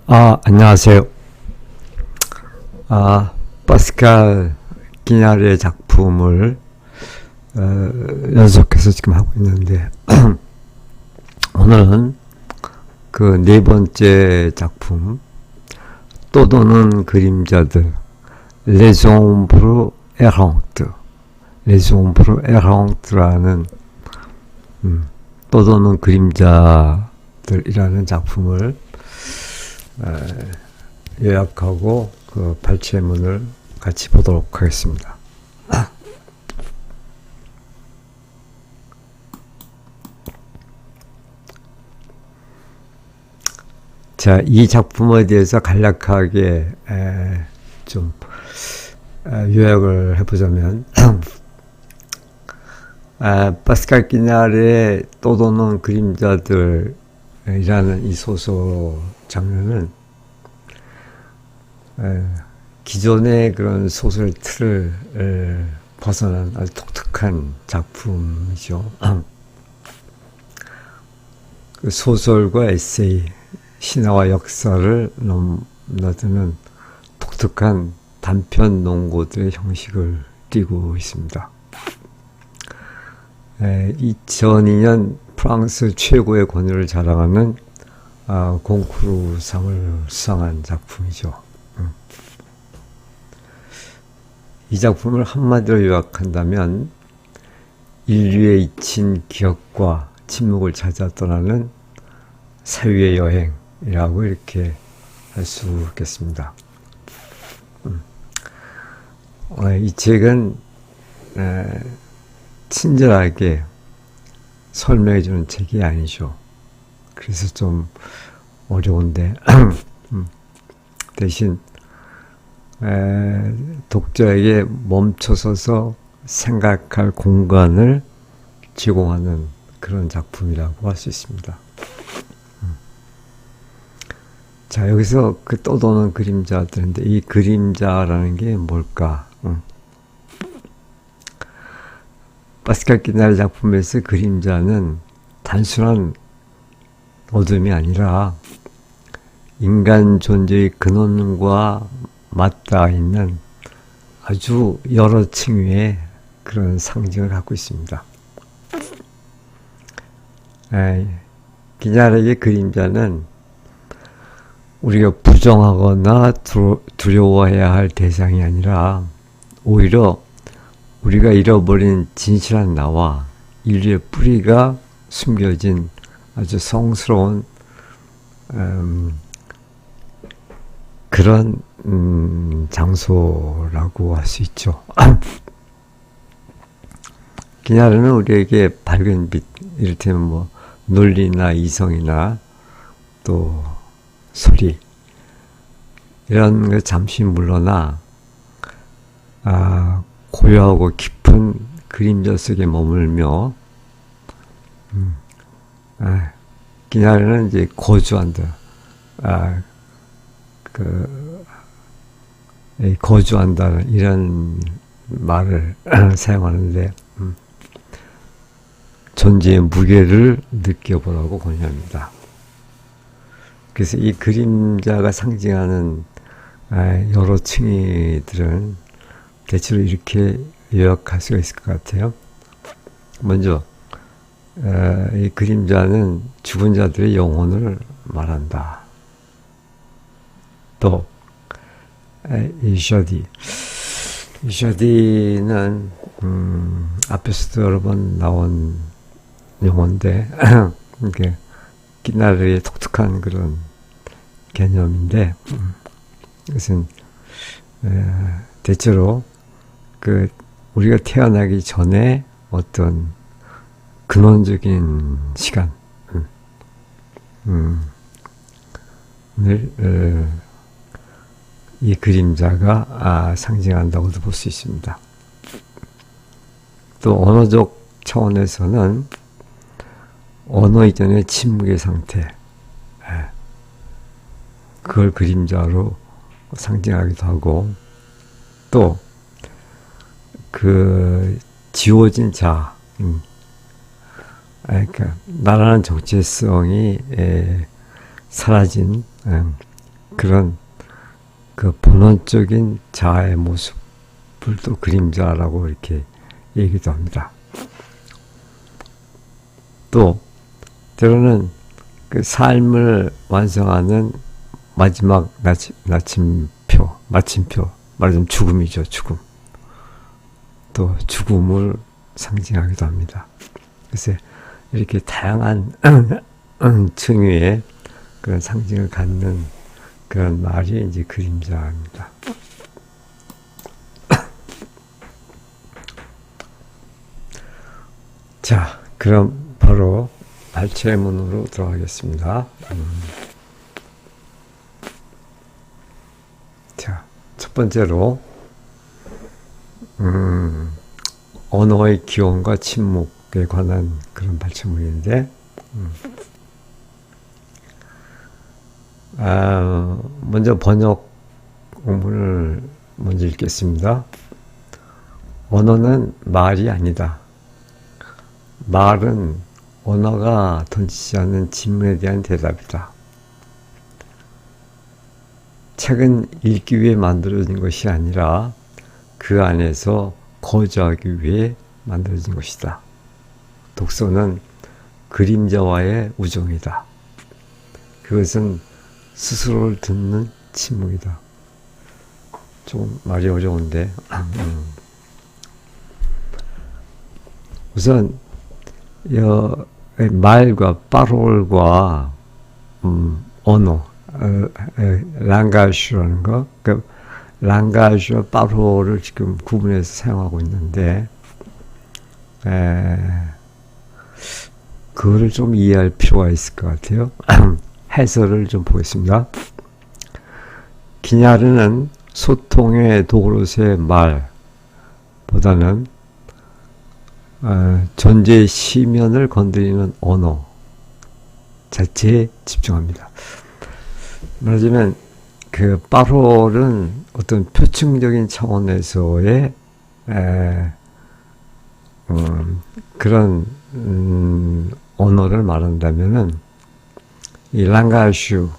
안녕하세요. 파스칼 끼냐르의 작품을 연속해서 지금 하고 있는데 오늘은 그 네 번째 작품 또 도는 그림자들 Les Ombres Errantes Les Ombres Errantes 라는 또 도는 그림자들이라는 작품을 요약하고 그 발췌문을 같이 보도록 하겠습니다. 자, 이 작품에 대해서 간략하게 좀 요약을 해보자면 파스칼 끼냐르의 또 도는 그림자들이라는 이 소설 장르는 기존의 그런 소설 틀을 벗어난 아주 독특한 작품이죠. 그 소설과 에세이, 신화와 역사를 넘나드는 독특한 단편 농고들의 형식을 띠고 있습니다. 2002년 프랑스 최고의 권위를 자랑하는 콩쿠르상을 수상한 작품이죠. 이 작품을 한마디로 요약한다면 인류의 잊힌 기억과 침묵을 찾아 떠나는 사유의 여행이라고 이렇게 할 수 있겠습니다. 이 책은 친절하게 설명해 주는 책이 아니죠. 그래서 좀 어려운데 대신 독자에게 멈춰서서 생각할 공간을 제공하는 그런 작품이라고 할 수 있습니다. 자, 여기서 그 떠도는 그림자들인데 이 그림자라는 게 뭘까? 파스칼 끼냐르 작품에서 그림자는 단순한 어둠이 아니라 인간 존재의 근원과 맞닿아 있는 아주 여러 층위의 그런 상징을 갖고 있습니다. 끼냐르의 그림자는 우리가 부정하거나 두려워해야 할 대상이 아니라 오히려 우리가 잃어버린 진실한 나와 인류의 뿌리가 숨겨진 아주 성스러운 그런 장소라고 할 수 있죠. 끼냐르는 우리에게 밝은 빛, 이를테면 뭐 논리나 이성이나 또 소리 이런 거 잠시 물러나 고요하고 깊은 그림자 속에 머물며 끼냐르는 이제 거주한다. 거주한다는 이런 말을 사용하는데 존재의 무게를 느껴보라고 권유합니다. 그래서 이 그림자가 상징하는 여러 층위들은 대체로 이렇게 요약할 수가 있을 것 같아요. 먼저 이 그림자는 죽은 자들의 영혼을 말한다. 또 이 샤디는 앞에서도 여러 번 나온 용어인데 이게 끼냐르의 독특한 그런 개념인데 이것은 대체로 그 우리가 태어나기 전에 어떤 근원적인 시간 이 그림자가 상징한다고도 볼 수 있습니다. 또 언어적 차원에서는 언어 이전의 침묵의 상태, 그걸 그림자로 상징하기도 하고, 또 그 지워진 자, 그러니까 나라는 정체성이 사라진 그런 그 본원적인 자아의 모습을 또 그림자라고 이렇게 얘기도 합니다. 또 때로는 그 삶을 완성하는 마지막 마침표, 말하자면 죽음이죠, 죽음. 또 죽음을 상징하기도 합니다. 그래서 이렇게 다양한 층위의 그런 상징을 갖는 그런 말이 이제 그림자입니다. 자, 그럼 바로 발췌문으로 들어가겠습니다. 자, 첫 번째로 언어의 기원과 침묵에 관한 그런 발췌문인데, 먼저 번역문을 먼저 읽겠습니다. 언어는 말이 아니다. 말은 언어가 던지지 않는 질문에 대한 대답이다. 책은 읽기 위해 만들어진 것이 아니라 그 안에서 거주하기 위해 만들어진 것이다. 독서는 그림자와의 우정이다. 그것은 스스로를 듣는 침묵이다. 좀 말이 어려운데 우선 말과 파롤과 언어, 랑가슈라는 거, 그 랑가슈와 파롤을 지금 구분해서 사용하고 있는데, 그거를 좀 이해할 필요가 있을 것 같아요. 해설을 좀 보겠습니다. 기냐르는 소통의 도구로서의 말보다는 존재의 시면을 건드리는 언어 자체에 집중합니다. 말하자면 그 파롤은 어떤 표층적인 차원에서의 그런 언어를 말한다면은 이 랑가슈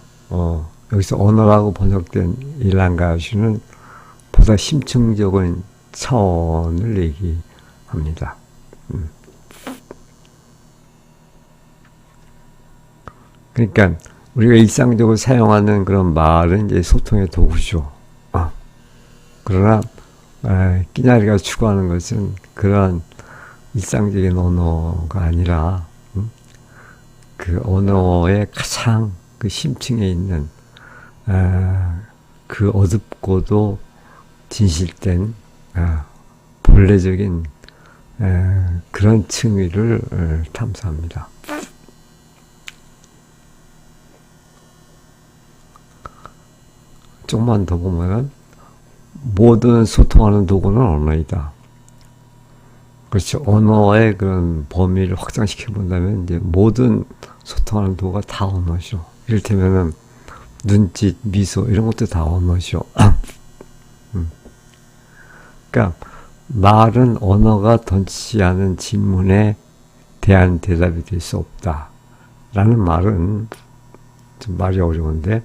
여기서 언어라고 번역된 이 랑가슈는 보다 심층적인 차원을 얘기합니다. 그러니까 우리가 일상적으로 사용하는 그런 말은 이제 소통의 도구죠. 그러나 끼냐리가 추구하는 것은 그런 일상적인 언어가 아니라 그 언어의 가장 그 심층에 있는 그 어둡고도 진실된 본래적인 그런 층위를 탐사합니다. 조금만 더 보면은 모든 소통하는 도구는 언어이다. 그렇죠. 언어의 그런 범위를 확장시켜 본다면 이제 모든 소통하는 도구가 다 언어죠. 이를테면은 눈짓, 미소 이런 것도 다 언어죠. 그러니까 말은 언어가 던지지 않은 질문에 대한 대답이 될 수 없다. 라는 말은 좀 말이 어려운데,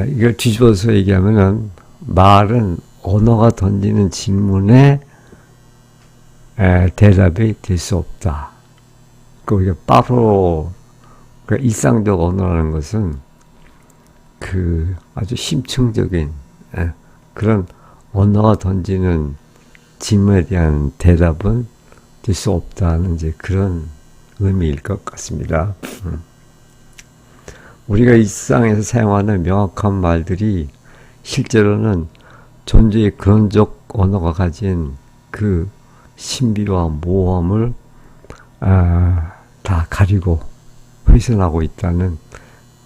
이걸 뒤집어서 얘기하면은 말은 언어가 던지는 질문에 대답이 될 수 없다. 그러니까 바로 그 일상적 언어라는 것은 그 아주 심층적인 그런 언어가 던지는 질문에 대한 대답은 될 수 없다는 이제 그런 의미일 것 같습니다. 우리가 일상에서 사용하는 명확한 말들이 실제로는 존재의 근원적 언어가 가진 그 신비와 모험을 다 가리고 훼손하고 있다는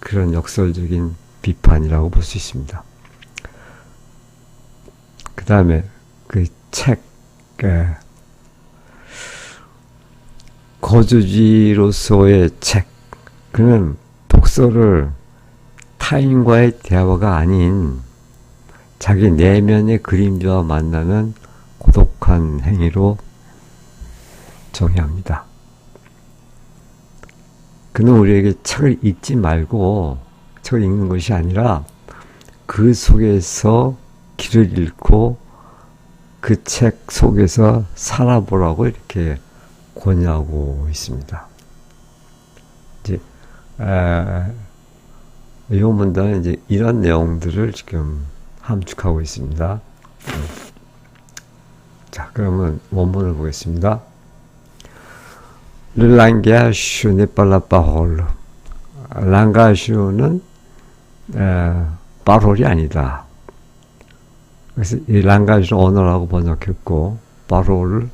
그런 역설적인 비판이라고 볼 수 있습니다. 그 다음에 그 책, 거주지로서의 책, 그는 독서를 타인과의 대화가 아닌 자기 내면의 그림자와 만나는 고독한 행위로 정의합니다. 그는 우리에게 책을 읽지 말고 책을 읽는 것이 아니라 그 속에서 길을 잃고 그 책 속에서 살아보라고 이렇게 권유하고 있습니다. 이제 이 문단은 이제 이런 내용들을 지금 함축하고 있습니다. 자, 그러면 원문을 보겠습니다. Le langage n'est pas la parole. langage는 parol이 아니다. 그래서 이 langage는 언어라고 번역했고 parol을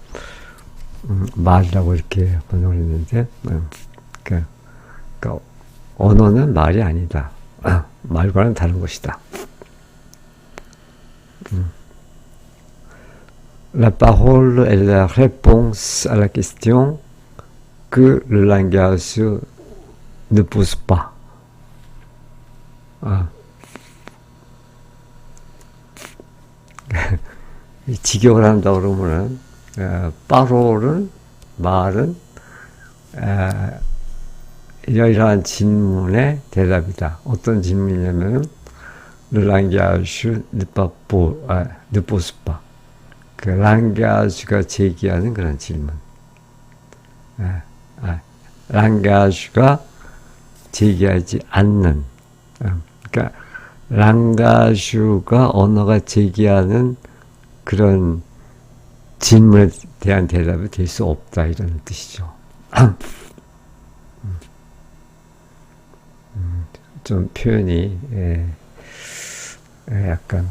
말이라고 이렇게 번역을 했는데 그러니까 언어는 말이 아니다. 말과는 다른 것이다. La parole est la réponse à la question que le langage ne pose pas. 직역을 한다 그러면은 파롤은 말은 이러이러한 질문의 대답이다. 어떤 질문이냐면 le langage ne pose pas. 그 랑가주가 제기하는 그런 질문. 랑가주가 제기하지 않는. 그러니까 랑가주가 언어가 제기하는 그런 질문에 대한 대답이 될 수 없다 이런 뜻이죠. 좀 표현이 약간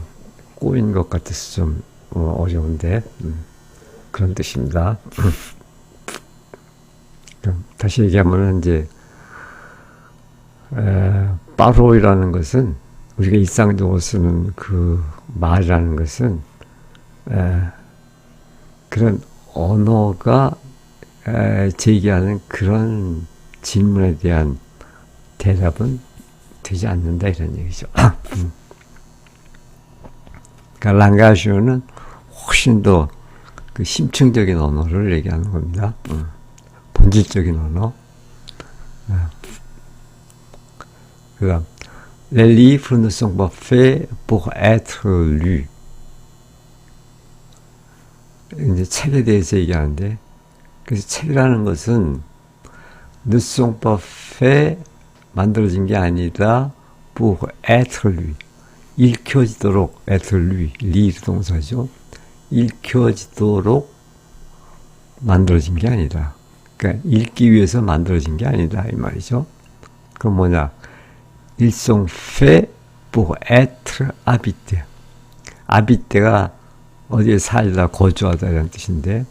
꼬인 것 같아서 좀 어려운데 그런 뜻입니다. 다시 얘기하면 이제 파로이라는 것은 우리가 일상적으로 쓰는 그 말이라는 것은 그런 언어가 제기하는 그런 질문에 대한 대답은 되지 않는다 이런 얘기죠. 그러니까 랑가주는 훨씬 더 그 심층적인 언어를 얘기하는 겁니다. 본질적인 언어. 그다음 Les livres ne sont pas faits pour être lus. 이제 책에 대해서 얘기하는데, 그래서 책이라는 것은 ne sont pas faits 만들어진 게 아니다. pour être lu. 읽혀지도록 être lu. 리드 동사죠. 읽혀지도록 만들어진 게 아니다. 그러니까 읽기 위해서 만들어진 게 아니다 이 말이죠. 그럼 뭐냐? Ils sont faits pour être habités. habité가 어디에 살다 거주하다 이런 뜻인데,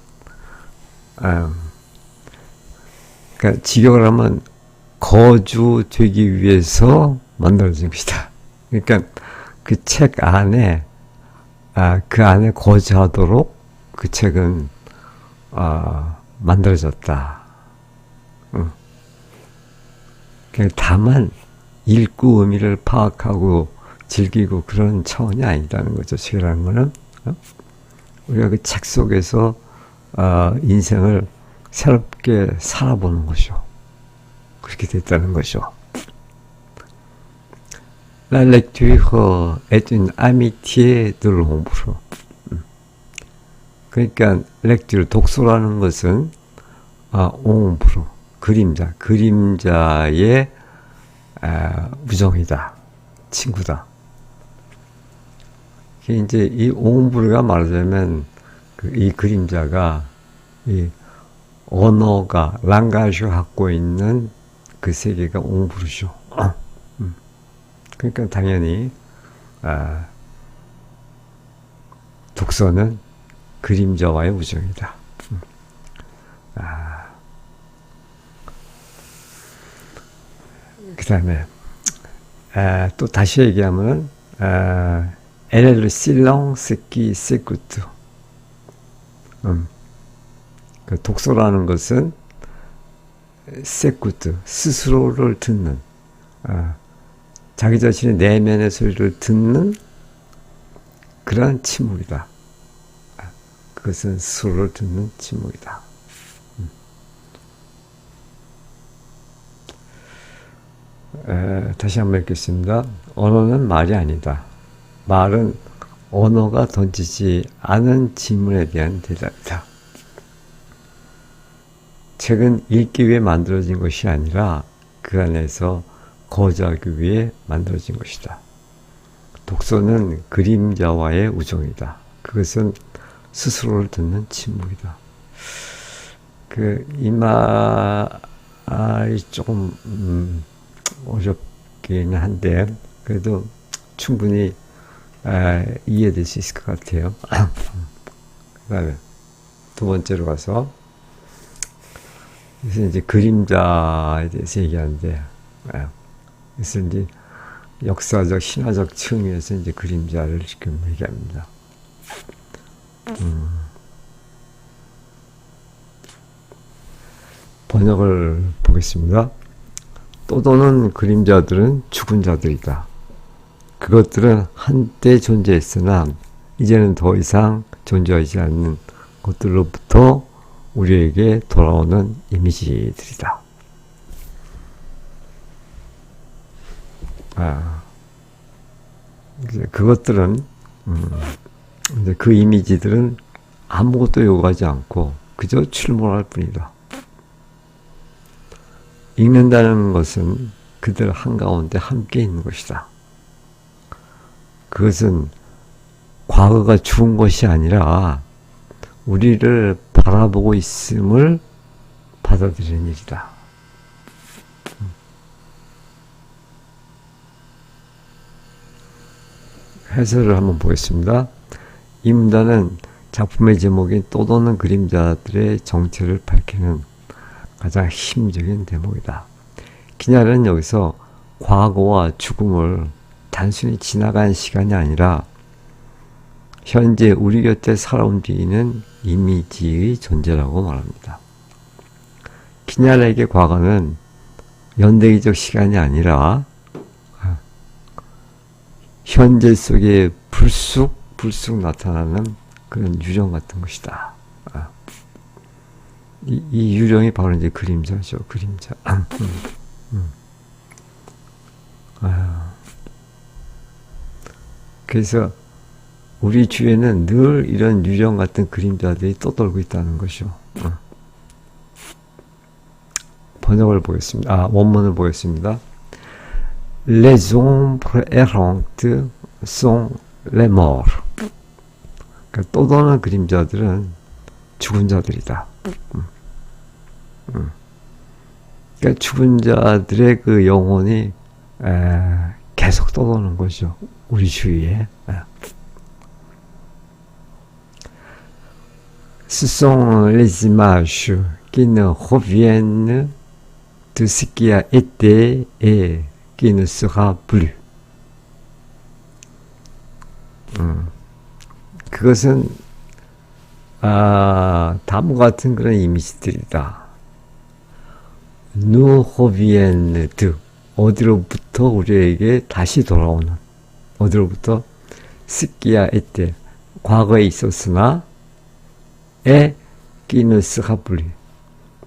그러니까 직역을 하면 거주되기 위해서 만들어진 것이다. 그러니까 그 책 안에 그 안에 거주하도록 그 책은 만들어졌다. 다만 읽고 의미를 파악하고 즐기고 그런 차원이 아니다는 거죠. 책이라는 거는 우리가 그 책 속에서 인생을 새롭게 살아보는 것이죠. 그렇게 됐다는 것이죠. La lecture est une amitié de l'ombre. 그러니까 lecture, 독서라는 것은 ombre, 그림자, 그림자의 우정이다, 친구다. 이제 이 ombre가 말하자면 이 그림자가 이 언어가 랑가주가 갖고 있는 그 세계가 ombre죠. 그러니까 당연히 독서는 그림자와의 우정이다. 그 다음에 또 다시 얘기하면 Elle est le silence qui s'écoute. 그 독서라는 것은 s'écoute, 스스로를 듣는, 자기 자신의 내면의 소리를 듣는 그런 침묵이다. 그것은 스스로를 듣는 침묵이다. 다시 한번 읽겠습니다. 언어는 말이 아니다. 말은 언어가 던지지 않은 질문에 대한 대답이다. 책은 읽기 위해 만들어진 것이 아니라 그 안에서 거주하기 위해 만들어진 것이다. 독서는 그림자와의 우정이다. 그것은 스스로를 듣는 침묵이다. 이 말이 조금 어렵긴 한데 그래도 충분히 이해될 수 있을 것 같아요. 그 다음에 두 번째로 가서 그래서 이제 그림자에 대해서 얘기하는데 그래서 이제 역사적 신화적 측면에서 이제 그림자를 지금 얘기합니다. 번역을 보겠습니다. 떠도는 그림자들은 죽은 자들이다. 그것들은 한때 존재했으나 이제는 더 이상 존재하지 않는 것들로부터 우리에게 돌아오는 이미지들이다. 이제 그것들은 이제 그 이미지들은 아무것도 요구하지 않고 그저 출몰할 뿐이다. 읽는다는 것은 그들 한가운데 함께 있는 것이다. 그것은 과거가 죽은 것이 아니라 우리를 바라보고 있음을 받아들이는 일이다. 해설을 한번 보겠습니다. 이 문단은 작품의 제목인 떠도는 그림자들의 정체를 밝히는 가장 힘적인 대목이다. 기냐는 여기서 과거와 죽음을 단순히 지나간 시간이 아니라 현재 우리 곁에 살아 움직이는 이미지의 존재라고 말합니다. 기냐에게 과거는 연대기적 시간이 아니라 현재 속에 불쑥 나타나는 그런 유령 같은 것이다. 이 유령이 바로 이제 그림자죠. 그림자. 그래서 우리 주위에는 늘 이런 유령 같은 그림자들이 떠돌고 있다는 것이죠. 번역을 보겠습니다. 원문을 보겠습니다. Les ombres errantes sont les morts. 그러니까 떠도는 그림자들은 죽은 자들이다. 그러니까 죽은 자들의 그 영혼이 계속 떠도는 거죠. 우리 주위에. Ce sont les images qui ne reviennent de ce qui a été et qui ne sera plus. 그것은 다음과 같은 그런 이미지들이다. nous reviennent de 어디로부터 우리에게 다시 돌아오는 어디로부터 ce qui a été 과거에 있었으나 et qui ne sera plus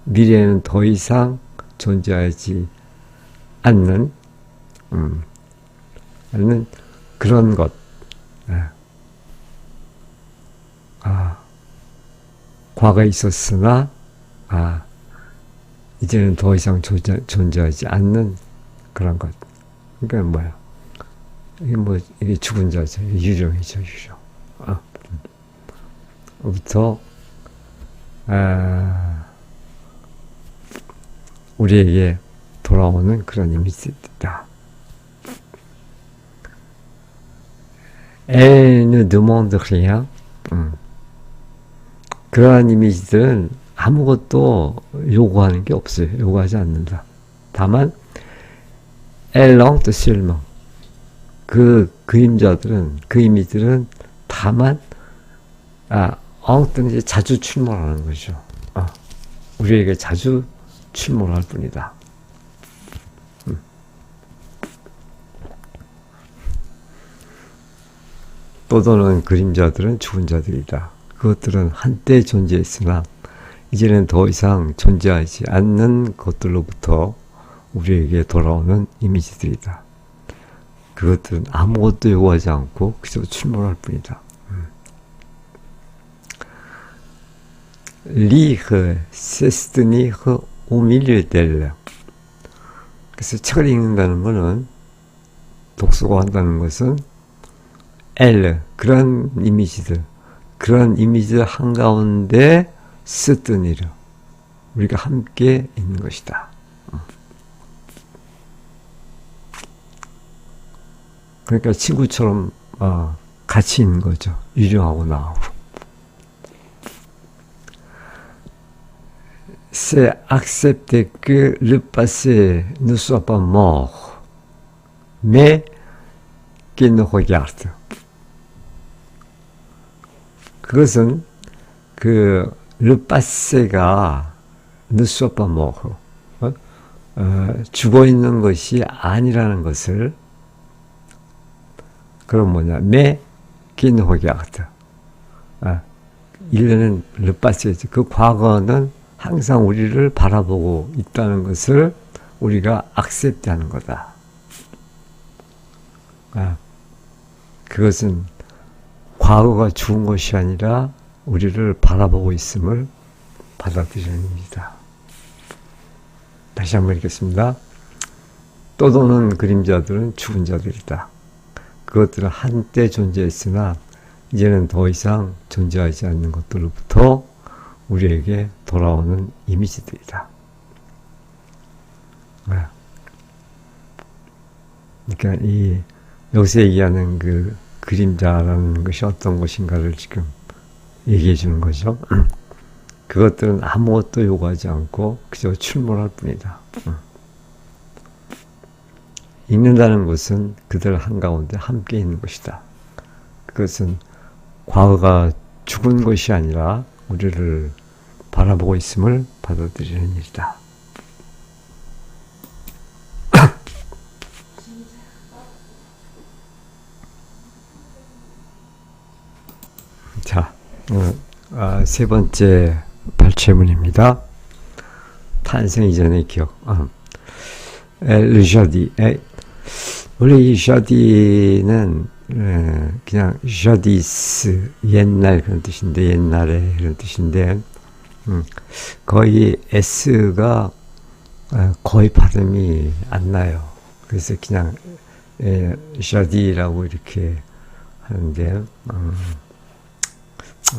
미래에는 더 이상 존재하지 않는 그런 것. 과거에 있었으나 이제는 더 이상 존재하지 않는 그런 것. 그러니까 뭐야? 이게 죽은 자죠. 유령이죠, 유령. 부터 우리에게 돌아오는 그런 이미지다. Elle ne demande rien. 그러한 이미지들은 아무것도 요구하는 게 없어요. 요구하지 않는다. 다만 elle lente seulement. 그 그림자들은 그 이미지들은 다만 엉뚱이 자주 출몰하는 거죠. 우리에게 자주 출몰할 뿐이다. 떠도는 그림자들은 죽은 자들이다. 그것들은 한때 존재했으나 이제는 더 이상 존재하지 않는 것들로부터 우리에게 돌아오는 이미지들이다. 그것들은 아무것도 요구하지 않고 그저 출몰할 뿐이다. Lire, c'est se tenir au milieu d'elle. 그래서 책을 읽는다는 것은, 독서가 한다는 것은 elle, 그런 이미지들, 그런 이미지들 한가운데 se tenir, 우리가 함께 있는 것이다. 그러니까 친구처럼 같이 있는 거죠. 유령하고 나하고. C'est accepter que le passé ne soit pas mort, mais qu'il nous regarde. 그것은 le passé가 ne soit pas mort, 죽어 있는 것이 아니라는 것을, 그럼 뭐냐, mais qu'il nous regarde. 일련은 le passé지. 그 과거는 항상 우리를 바라보고 있다는 것을 우리가 accept하는 거다. 그것은 과거가 죽은 것이 아니라 우리를 바라보고 있음을 받아들이는 일이다. 다시 한번 읽겠습니다. 떠도는 그림자들은 죽은 자들이다. 그것들은 한때 존재했으나 이제는 더 이상 존재하지 않는 것들로부터 우리에게 돌아오는 이미지들이다. 그러니까 여기서 얘기하는 그 그림자라는 것이 어떤 것인가를 지금 얘기해 주는 거죠. 그것들은 아무것도 요구하지 않고 그저 출몰할 뿐이다. 읽는다는 것은 그들 한가운데 함께 있는 것이다. 그것은 과거가 죽은 것이 아니라 우리를 바라보고 있음을 받아들이는 일이다. 자, 세 번째 발췌문입니다. 탄생 이전의 기억. Le jardin. 원래 이 jardin은 그냥 jadis, 옛날 그런 뜻인데, 옛날에 그런 뜻인데, 거의 S가 거의 발음이 안 나요. 그래서 그냥 jadis라고 이렇게 하는데,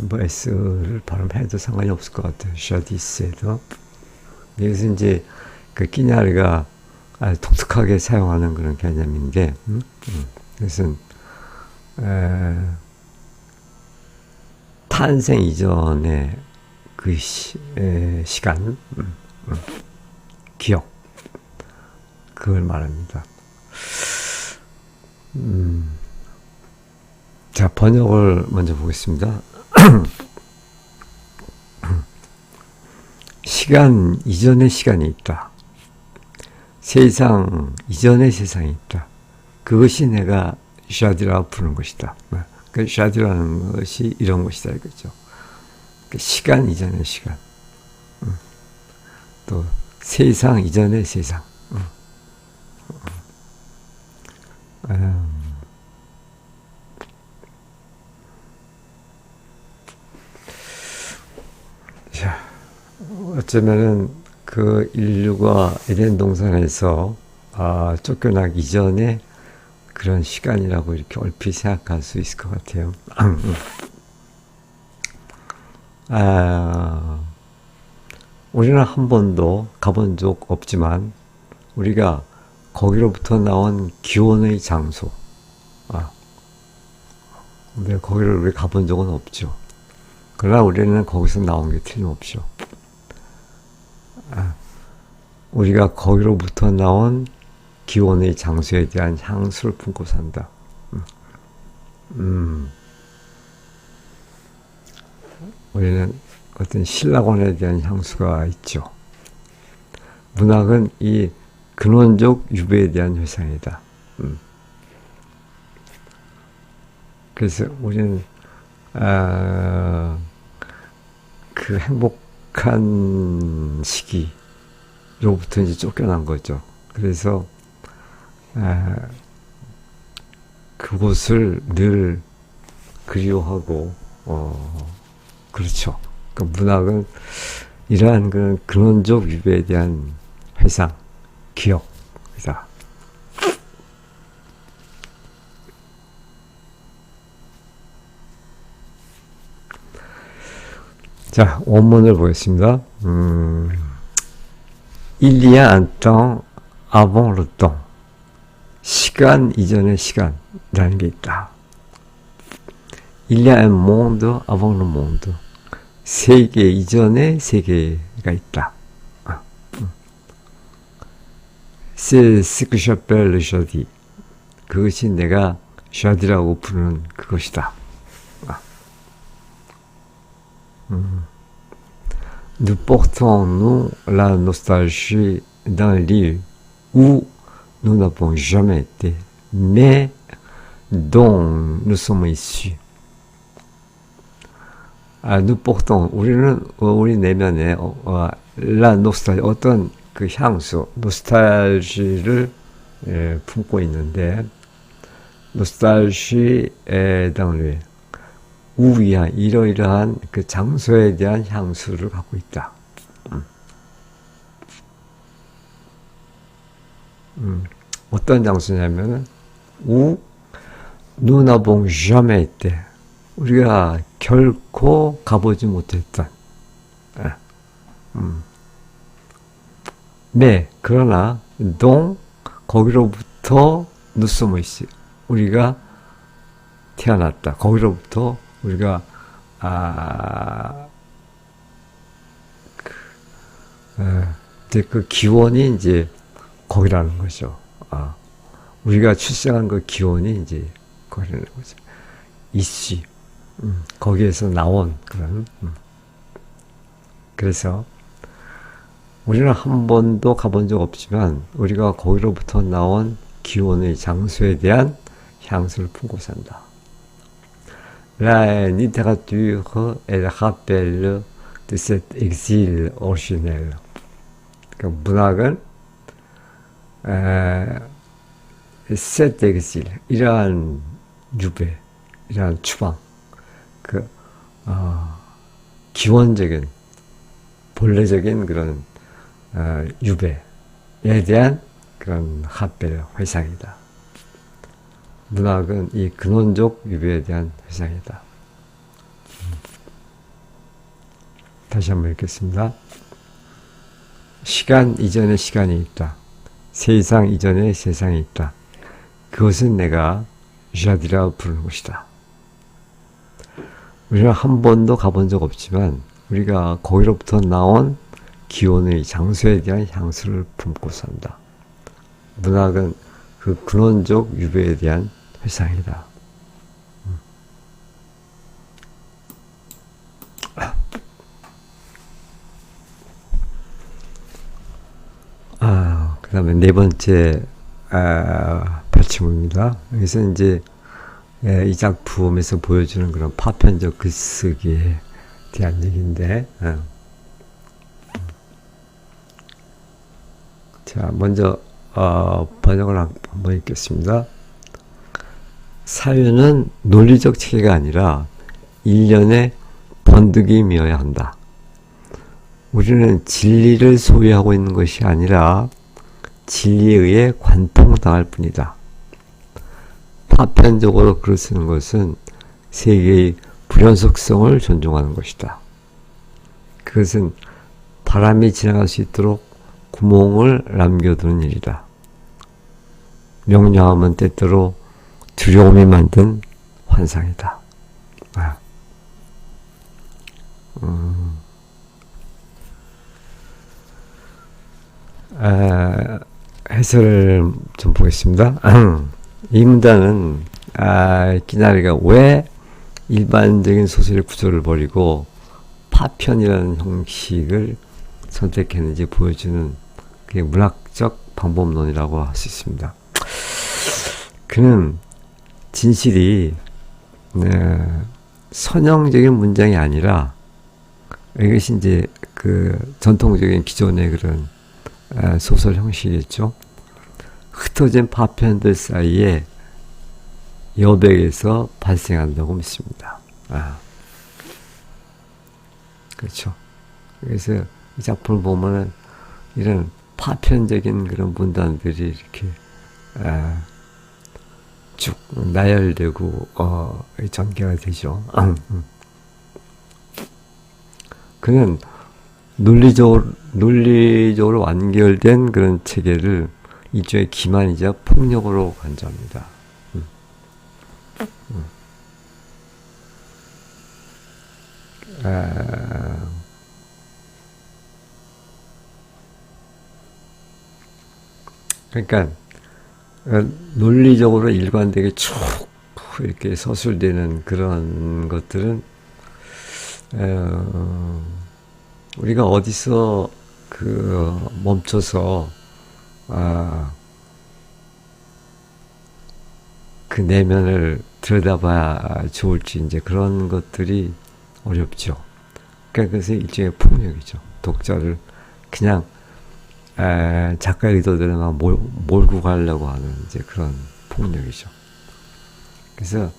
뭐 S를 발음해도 상관이 없을 것 같아요. jadis에도. 여기서 이제 그 끼냐르가 아주 독특하게 사용하는 그런 개념인데, 그것은 탄생 이전의 그 시간, 기억, 그걸 말합니다. 자, 번역을 먼저 보겠습니다. 시간 이전의 시간이 있다. 세상 이전의 세상이 있다. 그것이 내가 샤디라고 부르는 것이다. 그 샤디라는 것이 이런 것이다 이거죠. 시간 이전의 시간. 또 세상 이전의 세상. 자, 어쩌면은 그 인류가 에덴 동산에서 쫓겨나기 이전에 그런 시간이라고 이렇게 얼핏 생각할 수 있을 것 같아요. 우리는 한 번도 가본 적 없지만 우리가 거기로부터 나온 기원의 장소, 근데 거기를 우리 가본 적은 없죠. 그러나 우리는 거기서 나온 게 틀림없죠. 우리가 거기로부터 나온 기원의 장소에 대한 향수를 품고 산다. 우리는 어떤 신라권에 대한 향수가 있죠. 문학은 이 근원적 유배에 대한 회상이다. 그래서 우리는 그 행복한 시기로부터 이제 쫓겨난 거죠. 그래서 그곳을 늘 그리워하고 그렇죠. 그러니까 문학은 이러한 그런 근원적 유배에 대한 회상, 기억이다. 자, 원문을 보겠습니다. Il y a un temps avant le temps. 시간 이전의 시간이라는 게 있다. Il y a un monde avant le monde. 세계 이전의 세계가 있다. C'est ce que j'appelle le jeudi. 그것이 내가 jeud이라고 부르는 그것이다. Nous portons, nous, la nostalgie d'un lieu où nous n'avons jamais été, mais dont nous sommes issus. nous portons, 우리 내면에, la nostalgie, 어떤 그 향수, 노스탈지를 품고 있는데, nostalgie d'un lieu. 우위한 이러이러한 그 장소에 대한 향수를 갖고 있다. 어떤 장소냐면은 우 nous n'avons jamais été. 우리가 결코 가보지 못했던. 네, 그러나 dont 거기로부터 nous sommes ici. 우리가 태어났다. 거기로부터 우리가 이제 그 기원이 이제 거기라는 거죠. 우리가 출생한 그 기원이 이제 거기라는 거죠. 이씨, 거기에서 나온 그런. 그래서 우리는 한 번도 가본 적 없지만 우리가 거기로부터 나온 기원의 장소에 대한 향수를 품고 산다. La littérature est le rappel de cet exil originel. 그러니까 문학은 cet exil, 이러한 유배, 이러한 추방, 그 기원적인, 본래적인 그런 유배에 대한 그런 rappel, 회상이다. 문학은 이 근원적 유배에 대한 회상이다. 다시 한번 읽겠습니다. 시간 이전의 시간이 있다. 세상 이전의 세상이 있다. 그것은 내가 jeud이라 부르는 것이다. 우리는 한 번도 가본 적 없지만 우리가 거기로부터 나온 기원의 장소에 대한 향수를 품고 산다. 문학은 그 근원적 유배에 대한 회상이다. 그 다음에 네 번째 발췌문입니다. 여기서 이제 이 작품에서 보여주는 그런 파편적 글쓰기에 대한 얘기인데, 자, 먼저 번역을 한번 읽겠습니다. 사유는 논리적 체계가 아니라 일련의 번득임이어야 한다. 우리는 진리를 소유하고 있는 것이 아니라 진리에 의해 관통당할 뿐이다. 파편적으로 글을 쓰는 것은 세계의 불연속성을 존중하는 것이다. 그것은 바람이 지나갈 수 있도록 구멍을 남겨두는 일이다. 명료함은 때때로 두려움이 만든 환상이다. 해설을 좀 보겠습니다. 이 문단은 기나리가 왜 일반적인 소설의 구조를 버리고 파편이라는 형식을 선택했는지 보여주는 그게 문학적 방법론이라고 할 수 있습니다. 그는 진실이 선형적인 문장이 아니라 이것이 이제 그 전통적인 기존의 그런 소설 형식이겠죠. 흩어진 파편들 사이에 여백에서 발생한다고 믿습니다. 그렇죠. 그래서 이 작품을 보면은 이런 파편적인 그런 문단들이 이렇게 쭉 나열되고 전개가 되죠. 그는 논리적으로 완결된 그런 체계를 일종의 기만이자 폭력으로 간주합니다. 그러니까 논리적으로 일관되게 쭉 이렇게 서술되는 그런 것들은 우리가 어디서 멈춰서 그 내면을 들여다봐야 좋을지 이제 그런 것들이 어렵죠. 그러니까 그것은 일종의 폭력이죠. 독자를 그냥 작가의 의도대로 몰고 가려고 하는 이제 그런 폭력이죠. 그래서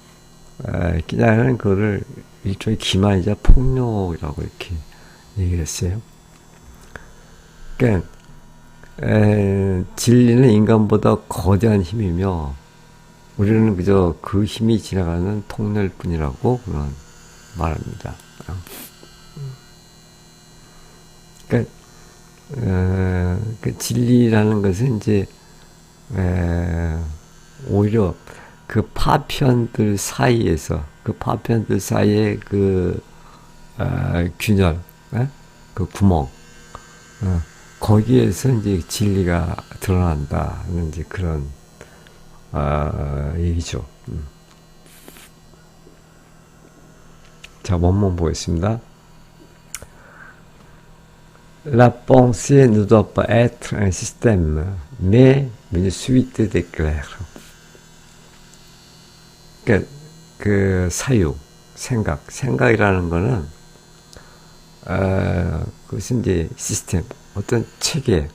그냥 그거를 일종의 기만이자 폭력이라고 이렇게 얘기를 했어요. 그러니까 진리는 인간보다 거대한 힘이며 우리는 그저 그 힘이 지나가는 통로일 뿐이라고 그런 말합니다. 그러니까 그 진리라는 것은 이제 오히려 그 파편들 사이에서 그 파편들 사이의 그 균열, 그 구멍, 거기에서 이제 진리가 드러난다는 이제 그런 얘기죠. 자, 원문 보겠습니다. La pensée ne doit pas être un système, mais une suite d'éclairs. 그러니까 그 사유, 생각이라는 거는 그것은 이제 시스템, 어떤 체계,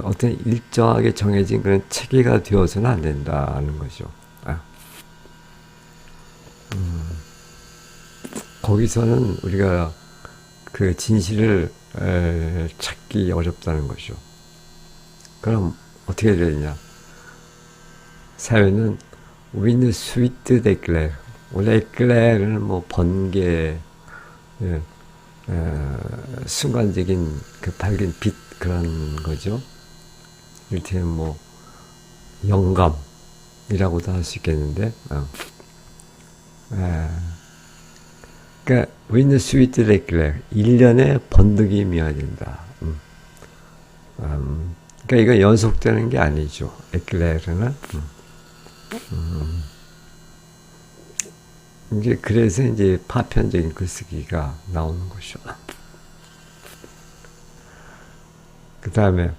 어떤 일정하게 정해진 그런 체계가 되어서는 안 된다는 거죠. 거기서는 우리가 그 진실을 찾기 어렵다는 거죠. 그럼 어떻게 해야 되느냐? 사유는 une suite d'éclairs. 원래 éclair은 뭐 번개, 순간적인 그 밝은 빛 그런 거죠. 이를테면 뭐 영감이라고도 할 수 있겠는데, 그러니까 une suite d'éclairs, 일련의 번득이 미화된다. 그러니까 이거 연속되는 게 아니죠. éclair는. 이제 그래서 이제 파편적인 글쓰기가 나오는 것이죠. 그 다음에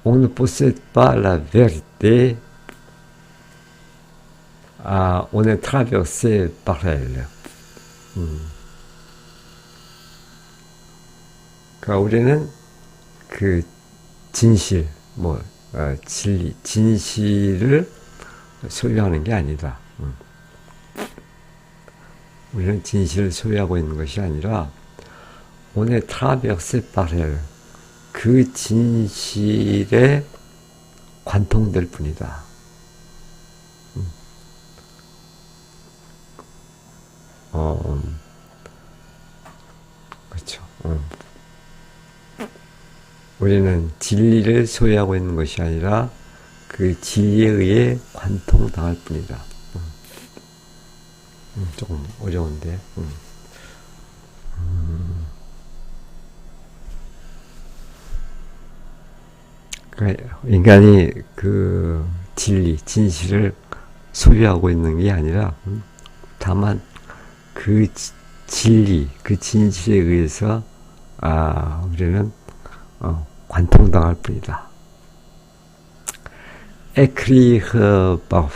on ne possède pas la vérité, on est traversé par elle. 그러니까 우리는 그 진실, 진리, 진실을 소유하는 게 아니다. 우리는 진실을 소유하고 있는 것이 아니라 on est traversé par elle. 그 진실에 관통될 뿐이다. 그렇죠. 우리는 진리를 소유하고 있는 것이 아니라 그 진리에 의해 관통당할 뿐이다. 조금 어려운데. 인간이 그 진리, 진실을 소유하고 있는 게 아니라 다만 그 진리, 그 진실에 의해서 우리는 관통당할 뿐이다. Écrire par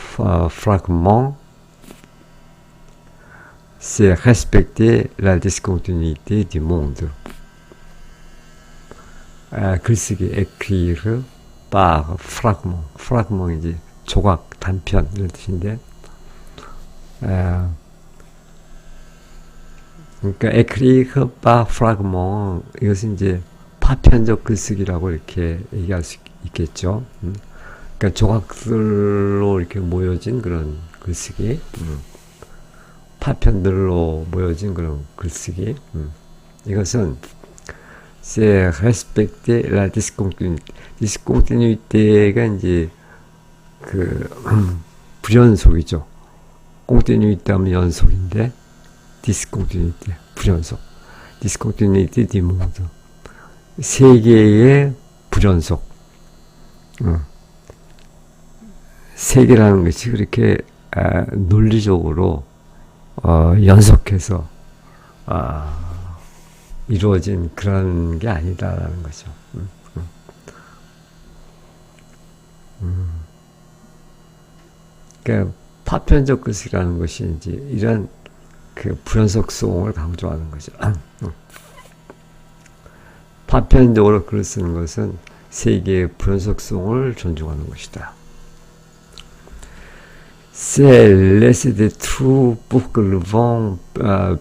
fragments, c'est respecter la discontinuité du monde. 글쓰기, écrire, par fragment. fragment이지 조각, 단편 이런 뜻인데, 그러니까 écrire par fragment, 이것은 이제 파편적 글쓰기라고 이렇게 얘기할 수 있겠죠. 그러니까 조각들로 이렇게 모여진 그런 글쓰기, 파편들로 모여진 그런 글쓰기. 이것은 c'est respecter la discontinuité. discontinuité가 이제 그 불연속이죠. continuité 하면 연속인데 discontinuité 불연속. discontinuité du monde. 세계의 불연속. 세계라는 것이 그렇게 논리적으로 연속해서 이루어진 그런 게 아니다라는 거죠. 그러니까 파편적 글쓰기라는 것이 이제 이런 그 불연속성을 강조하는 거죠. 파편적으로 글을 쓰는 것은 세계의 불연속성을 존중하는 것이다. C'est laisser des trous pour que le vent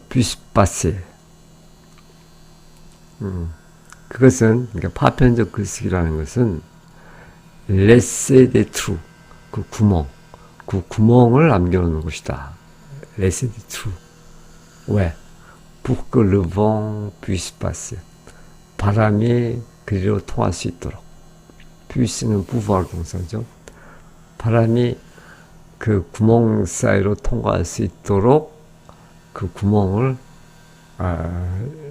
puisse passer. 그것은, 그러니까 파편적 글쓰기라는 것은 laisser des trous, 그 구멍을 남겨놓는 것이다. laisser des trous. 왜? pour que le vent puisse passer. 바람이 그리로 통할 수 있도록. puisse는 pouvoir 동사죠. 바람이 그 구멍 사이로 통과할 수 있도록 그 구멍을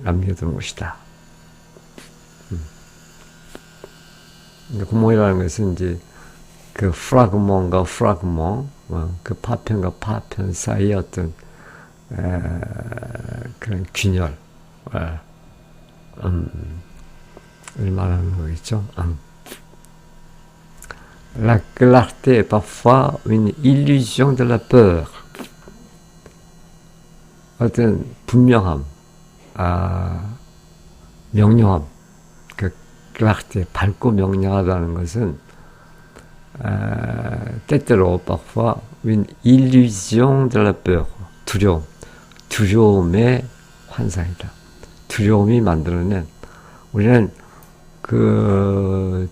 남겨두는 것이다. 구멍이라는 것은 이제 그 프라그먼과 프라그먼, 그 파편과 파편 사이의 어떤 그런 균열, 을 말하는 거겠죠. La clarté est parfois une illusion de la peur. 어떤 분명함, 명료함, 그 clarté, 밝고 명료하다는 것은 때때로 parfois une illusion de la peur, 두려움의 환상이다. 두려움이 만들어낸, 우리는 그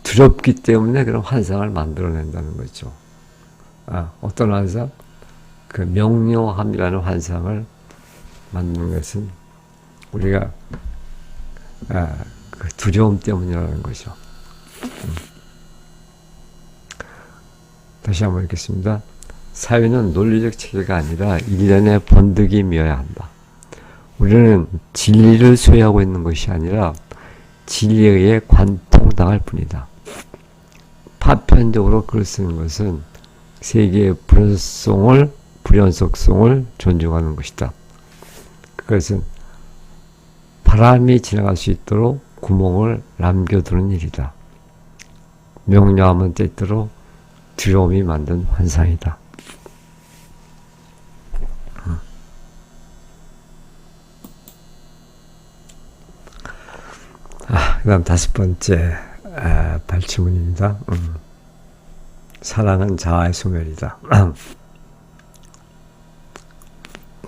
두렵기 때문에 그런 환상을 만들어낸다는 거죠. 어떤 환상? 그 명료함이라는 환상을 만드는 것은 우리가 그 두려움 때문이라는 거죠. 다시 한번 읽겠습니다. 사회는 논리적 체계가 아니라 일련의 번득이며야 한다. 우리는 진리를 소유하고 있는 것이 아니라 진리에 의해 관통당할 뿐이다. 파편적으로 글을 쓰는 것은 세계의 불연속성을 존중하는 것이다. 그것은 바람이 지나갈 수 있도록 구멍을 남겨두는 일이다. 명료함은 때때로 두려움이 만든 환상이다. 그 다음 5번째 발치문입니다. 사랑은 자아의 소멸이다.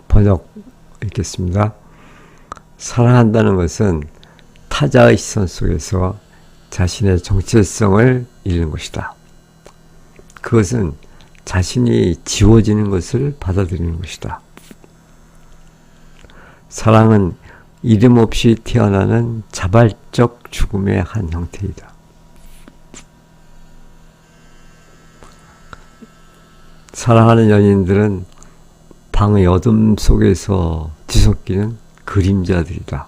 번역 읽겠습니다. 사랑한다는 것은 타자의 시선 속에서 자신의 정체성을 잃는 것이다. 그것은 자신이 지워지는 것을 받아들이는 것이다. 사랑은 이름 없이 태어나는 자발적 죽음의 한 형태이다. 사랑하는 연인들은 방의 어둠 속에서 뒤섞이는 그림자들이다.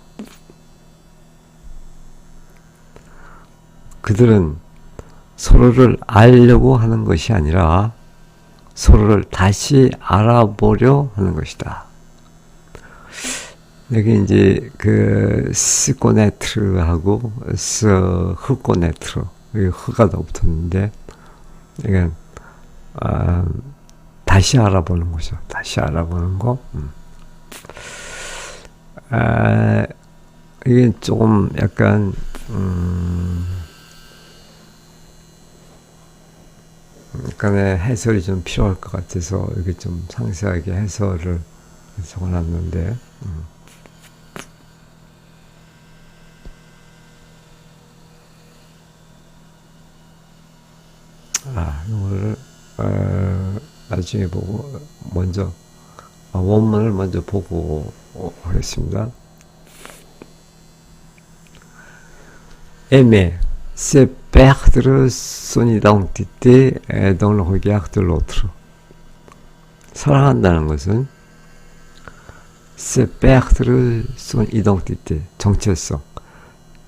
그들은 서로를 알려고 하는 것이 아니라 서로를 다시 알아보려 하는 것이다. 여기 이제 그 스코네트르하고 흐코네트르, 여기 흐가 더 붙었는데, 이건 다시 알아보는 거죠. 다시 알아보는 거. 이게 조금 약간 약간의 해설이 좀 필요할 것 같아서 이렇게 좀 상세하게 해설을 적어놨는데, 이거를 나중에 보고 먼저 원문을 먼저 보고 하겠습니다. Aimer, c'est perdre son identité dans le regard de l'autre. 사랑한다는 것은 c'est perdre son identité, 정체성.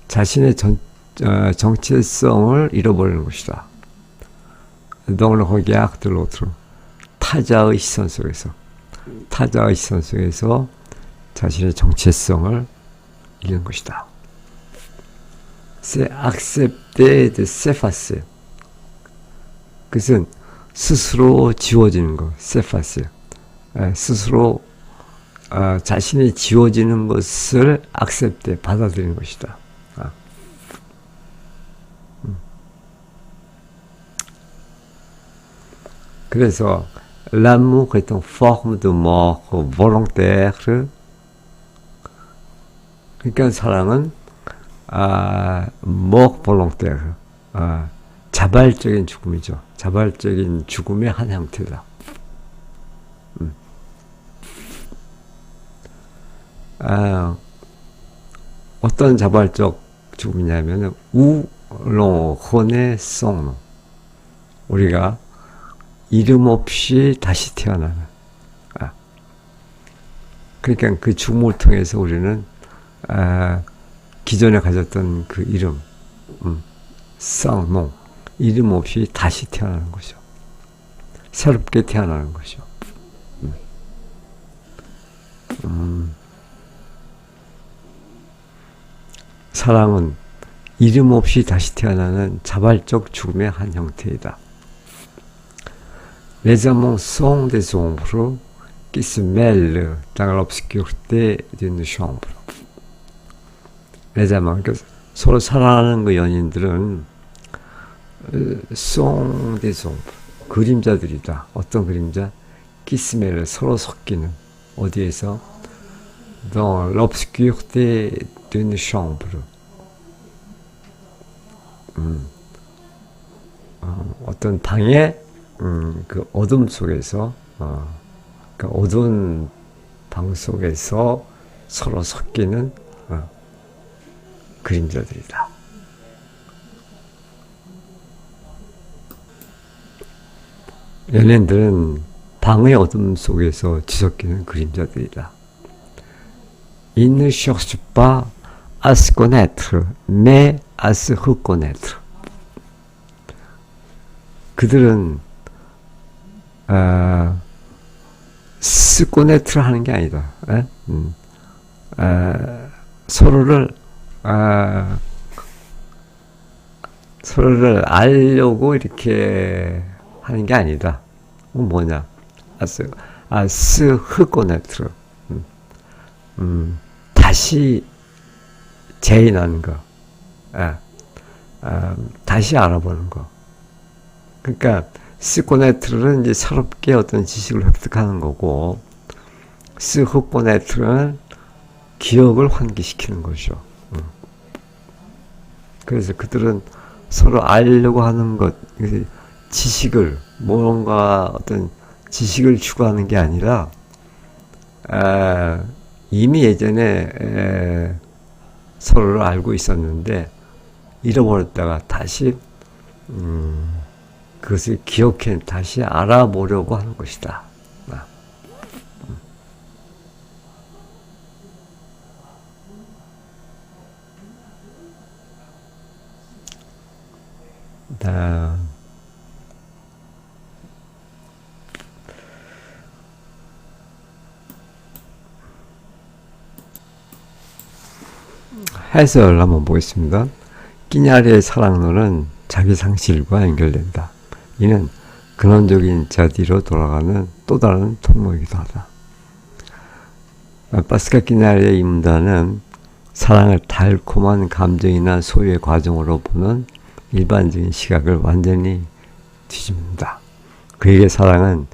자신의 정체성을 잃어버리는 것이다. dans le regard de l'autre. 타자의 시선 속에서. 타자의 시선 속에서 자신의 정체성을 잃는 것이다. C'est accepter de s'effacer. 그것은 스스로 지워지는 것, s'effacer. 스스로 자신이 지워지는 것을 accepter, 받아들이는 것이다. 그래서 l'amour est une forme de mort volontaire. 그러니까 사랑은 mort volontaire, 자발적인 죽음이죠. 자발적인 죽음의 한 형태다. 어떤 자발적 죽음이냐면 où l'on renaît sans nom. 우리가 이름 없이 다시 태어나는. 그러니까 그 죽음을 통해서 우리는 기존에 가졌던 그 이름, sans nom, 이름 없이 다시 태어나는 거죠. 새롭게 태어나는 거죠. 사랑은 이름 없이 다시 태어나는 자발적 죽음의 한 형태이다. Les amants sont des ombres qui se mêlent dans l'obscurité d'une chambre. Les amants, 그러니까 서로 사랑하는 그 연인들은 sont des ombres, 그림자들이다. 어떤 그림자? qui se mêlent, 서로 섞이는. 어디에서? dans l'obscurité d'une chambre. 어떤 방의 그 어둠 속에서, 그 어두운 방 속에서 서로 섞이는 그림자들이다. 연예인들은 방의 어둠 속에서 뒤섞이는 그림자들이다. Il ne cherche pas à se connaître, mais à se reconnaître. 그들은 se connaître 하는 게 아니다. 서로를 알려고 이렇게 하는 게 아니다. 뭐냐? se reconnaître. 다시 재인하는 거. 다시 알아보는 거. 그러니까 스코네트는 이제 새롭게 어떤 지식을 획득하는 거고, 스호코네트는 기억을 환기시키는 거죠. 그래서 그들은 서로 알려고 하는 것, 지식을, 뭔가 어떤 지식을 추구하는 게 아니라, 이미 예전에 서로를 알고 있었는데 잃어버렸다가 다시 그것을 기억해 다시 알아보려고 하는 것이다. 해설 한번 보겠습니다. 끼냐리의 사랑론은 자기 상실과 연결된다. 이는 근원적인 자디로 돌아가는 또 다른 통로이기도 하다. 파스칼 끼냐리의 이 문단은 사랑을 달콤한 감정이나 소유의 과정으로 보는 일반적인 시각을 완전히 뒤집는다. 그에게 사랑은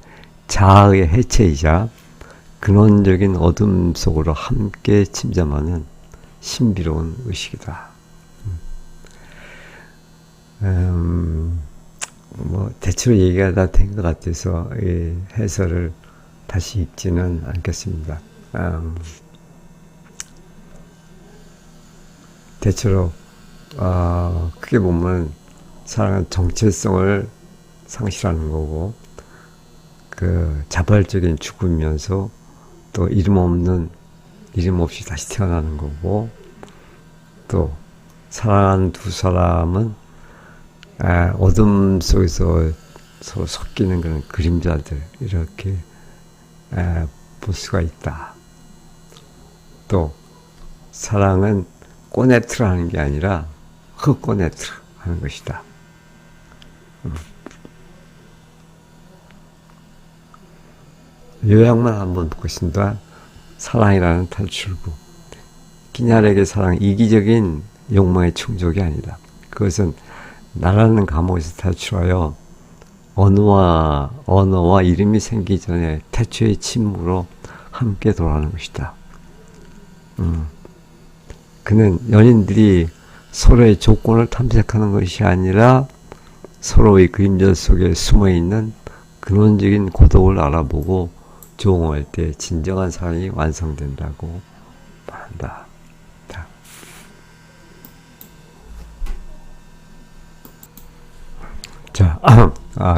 자아의 해체이자 근원적인 어둠 속으로 함께 침잠하는 신비로운 의식이다. 뭐 대체로 얘기가 다 된 것 같아서 이 해설을 다시 읽지는 않겠습니다. 대체로 크게 보면 사랑은 정체성을 상실하는 거고, 그 자발적인 죽으면서 또 이름 없이 다시 태어나는 거고, 또 사랑하는 두 사람은 어둠 속에서 서로 섞이는 그런 그림자들, 이렇게 볼 수가 있다. 또 사랑은 꼬네트라 하는 게 아니라 흑꼬네트라 하는 것이다. 요약만 한번 보겠습니다. 사랑이라는 탈출구. 끼냐에게 사랑, 이기적인 욕망의 충족이 아니다. 그것은 나라는 감옥에서 탈출하여 언어와 이름이 생기기 전에 태초의 침묵으로 함께 돌아가는 것이다. 그는 연인들이 서로의 조건을 탐색하는 것이 아니라 서로의 그림자 속에 숨어있는 근원적인 고독을 알아보고 조응할 때 진정한 사랑이 완성된다고 말한다. 자,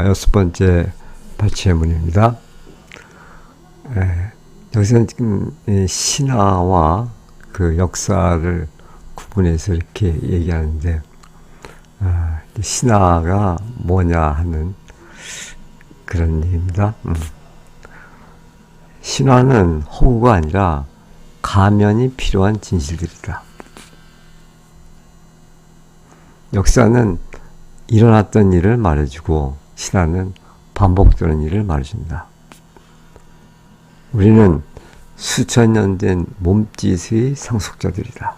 여섯 번째 발췌문입니다. 여기서는 지금 신화와 그 역사를 구분해서 이렇게 얘기하는데, 신화가 뭐냐 하는 그런 얘기입니다. 신화는 허구가 아니라 가면이 필요한 진실들이다. 역사는 일어났던 일을 말해주고, 신화는 반복되는 일을 말해준다. 우리는 수천 년 된 몸짓의 상속자들이다.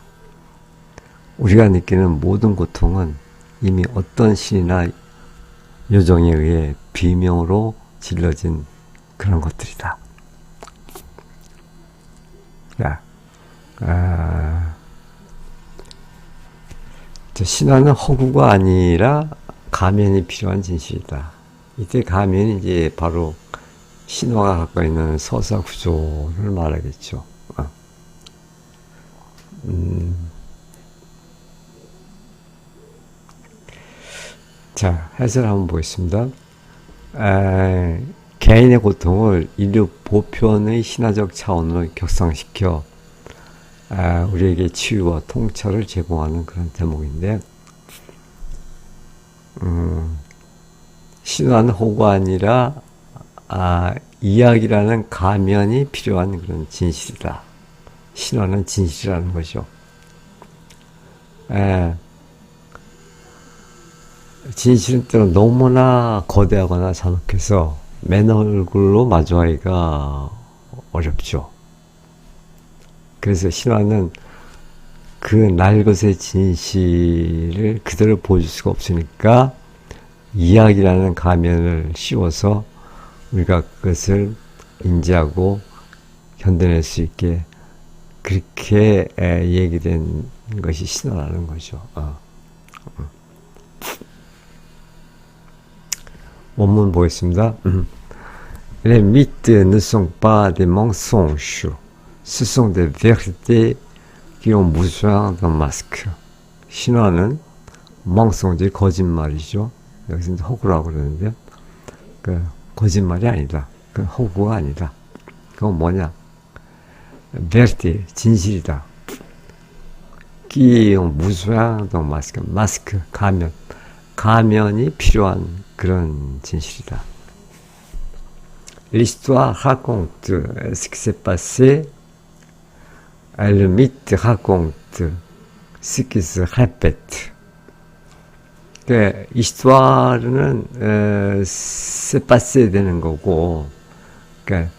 우리가 느끼는 모든 고통은 이미 어떤 신이나 요정에 의해 비명으로 질러진 그런 것들이다. 신화는 허구가 아니라 가면이 필요한 진실이다. 이때 가면이 이제 바로 신화가 갖고 있는 서사 구조를 말하겠죠. 자, 해설 한번 보겠습니다. 개인의 고통을 인류 보편의 신화적 차원으로 격상시켜 우리에게 치유와 통찰을 제공하는 그런 대목인데, 신화는 허구가 아니라 이야기라는 가면이 필요한 그런 진실이다. 신화는 진실이라는 거죠. 진실은 때로 너무나 거대하거나 잔혹해서 맨 얼굴로 마주하기가 어렵죠. 그래서 신화는 그 날것의 진실을 그대로 보여줄 수가 없으니까 이야기라는 가면을 씌워서 우리가 그것을 인지하고 견뎌낼 수 있게 그렇게 얘기된 것이 신화라는 거죠. 원문 보겠습니다. Les mythes ne sont pas des mensonges. Ce sont des vérités qui ont besoin d'un masque. 신화는 mensonge, 거짓말이죠. 여기서 이제 허구라고 그러는데요. 그 거짓말이 아니다. 그 허구가 아니다. 그건 뭐냐? vérité, 진실이다. qui ont besoin d'un masque. 마스크, 가면이 필요한 그런 진실이다. L'histoire raconte ce qui s'est passé. Le mythe raconte ce qui se répète. 그 히스토리는 c'est passé 되는 거고, 그러니까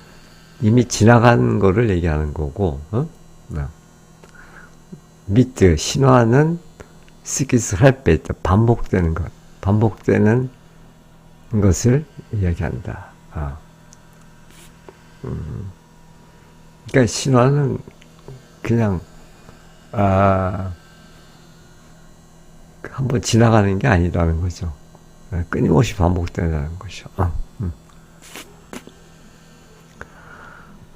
이미 지나간 거를 얘기하는 거고, 미트 신화는 ce qui se répète 반복되는 것, 반복되는 것을 이야기한다. 그러니까 신화는 그냥 한번 지나가는 게 아니라는 거죠. 끊임없이 반복된다는 거죠.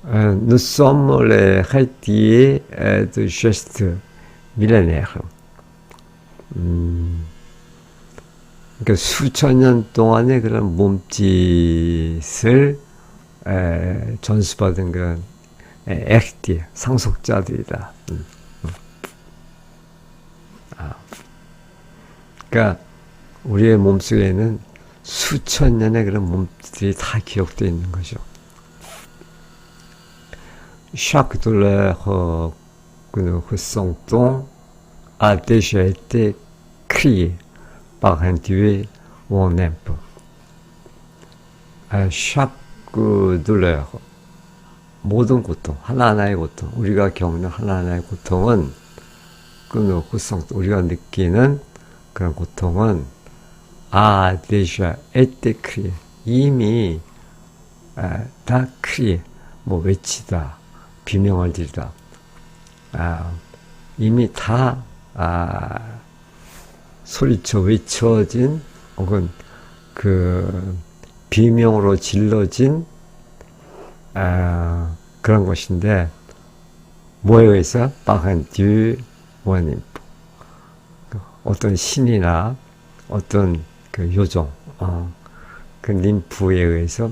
Nous sommes les héritiers de gestes millénaires. 그러니까 수천 년 동안의 그런 몸짓을 전수받은 그런 액티, 상속자들이다. 그러니까 우리의 몸속에는 수천 년의 그런 몸짓들이 다 기록되어 있는 거죠. Chaque douleur que nous ressentons a déjà été créée par un Dieu ou un imp. Chaque douleur, 모든 고통, 하나하나의 고통, 우리가 겪는 하나하나의 고통은 우리가 느끼는 그런 고통은 a déjà été créée, 이미 다 créée, 뭐 외치다, 비명을 지르다, 이미 다 소리쳐 외쳐진 혹은 그 비명으로 질러진 그런 것인데 뭐에 의해서 par Dieu ou un imp, 어떤 신이나 어떤 그 요정, 그 림프에 의해서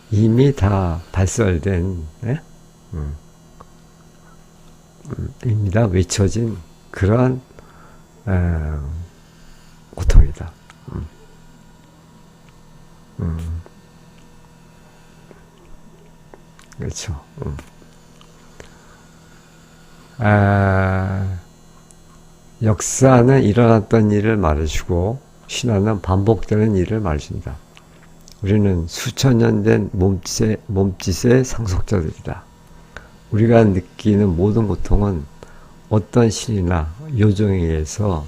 이미 다 발설된, 이미 다 외쳐진 그런 고통이다. 그렇죠. 역사는 일어났던 일을 말해주고 신화는 반복되는 일을 말해준다. 우리는 수천 년 된 몸짓의 상속자들이다. 우리가 느끼는 모든 고통은 어떤 신이나 요정에 의해서